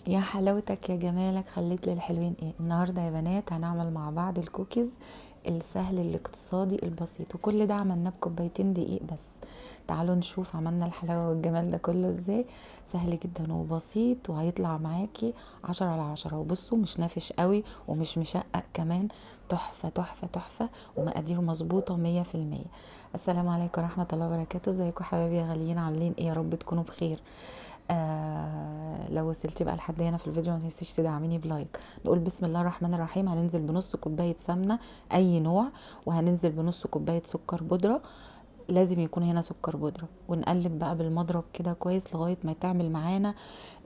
يا حلاوتك يا جمالك، خليت للحلوين ايه النهارده يا بنات؟ هنعمل مع بعض الكوكيز السهل الاقتصادي البسيط، وكل ده عملناه بكوبايتين دقيق بس. تعالوا نشوف عملنا الحلاوه والجمال ده كله ازاي. سهل جدا وبسيط، وهيطلع معاكي 10 على 10. وبصوا مش نافش قوي ومش مشقق كمان. تحفه تحفه تحفه، ومقاديره مظبوطه 100%. السلام عليكم ورحمه الله وبركاته. ازيكم حبايبي يا غاليين؟ عاملين ايه؟ يا رب تكونوا بخير. لو وصلتي بقى لحد هنا في الفيديو ما تنسيش تدعميني بلايك. نقول بسم الله الرحمن الرحيم. هننزل بنص كوبايه سمنه اي نوع، وهننزل بنص كوبايه سكر بودره. لازم يكون هنا سكر بودرة، ونقلب بقى بالمضرب كده كويس لغاية ما تعمل معانا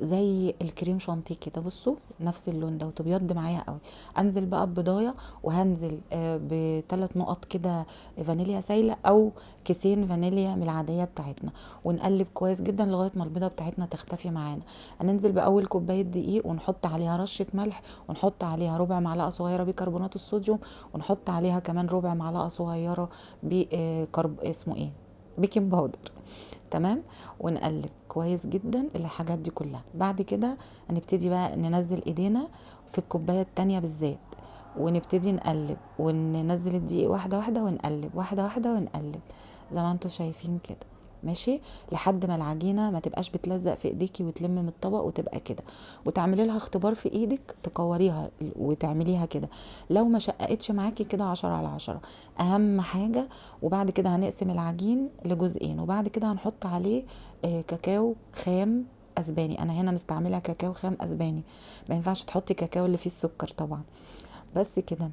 زي الكريم شانتيه كده. بصوا نفس اللون ده وتبيض معايا قوي. انزل بقى ببضايه، وهنزل بثلاث نقط كده فانيليا سايله، او كيسين فانيليا من العاديه بتاعتنا. ونقلب كويس جدا لغايه ما البيضه بتاعتنا تختفي معانا. هننزل باول كوبايه دقيق، ونحط عليها رشه ملح، ونحط عليها ربع معلقه صغيره بيكربونات الصوديوم، ونحط عليها كمان ربع معلقه صغيره اسمه ايه، بيكنج باودر. تمام. ونقلب كويس جدا الحاجات دي كلها. بعد كده هنبتدي بقى ننزل ايدينا في الكوبايه التانية بالذات، ونبتدي نقلب وننزل الدقيق واحده واحده، ونقلب واحده واحده ونقلب زي ما انتم شايفين كده. ماشي. لحد ما العجينه ما تبقاش بتلزق في ايديكي وتلم من الطبق وتبقى كده. وتعملي لها اختبار في ايدك، تكوريها وتعمليها كده. لو ما شققتش معاكي كده 10 على 10. اهم حاجه. وبعد كده هنقسم العجين لجزئين، وبعد كده هنحط عليه كاكاو خام اسباني. انا هنا مستعمله كاكاو خام اسباني، ما ينفعش تحطي كاكاو اللي فيه السكر طبعا. بس كده.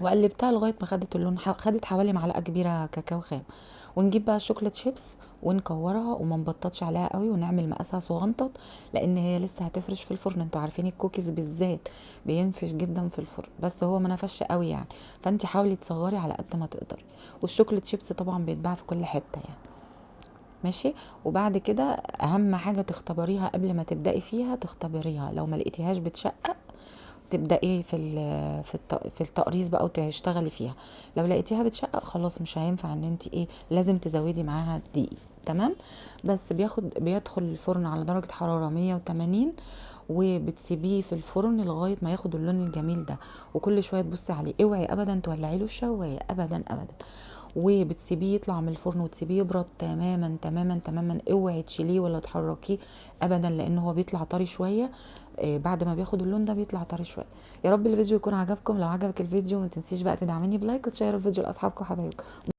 وقلبتها لغايه ما خدت اللون، خدت حوالي معلقه كبيره كاكاو خام. ونجيب بقى الشوكليت شيبس ونكورها، وما نبططش عليها قوي، ونعمل مقاسها صغنطط، لان هي لسه هتفرش في الفرن. انتوا عارفين الكوكيز بالذات بينفش جدا في الفرن، بس هو ما نفش قوي يعني. فانت حاولي تصغري على قد ما تقدري. والشوكليت شيبس طبعا بيتباع في كل حته يعني. ماشي. وبعد كده اهم حاجه تختبريها قبل ما تبداي فيها، تختبريها لو ما لقيتيهاش بتشقق تبداي في التقريص بقى وتشتغلي فيها. لو لقيتيها بتشقق خلاص مش هينفع ان انت ايه، لازم تزودي معاها دقيق. تمام. بس بيدخل الفرن على درجة حرارة 180، وبتسيبيه في الفرن لغاية ما ياخد اللون الجميل ده. وكل شوية تبصي عليه، اوعي ابدا تولعي له الشواية ابدا ابدا. وبتسيبيه يطلع من الفرن وتسيبيه يبرد تماما تماما تماما. اوعي تشيليه ولا تحركيه ابدا، لان هو بيطلع طري شويه. بعد ما بياخد اللون ده بيطلع طري شويه. يا رب الفيديو يكون عجبكم. لو عجبك الفيديو ما تنسيش بقى تدعميني بلايك، وتشيروا الفيديو لاصحابكم وحبايبكم.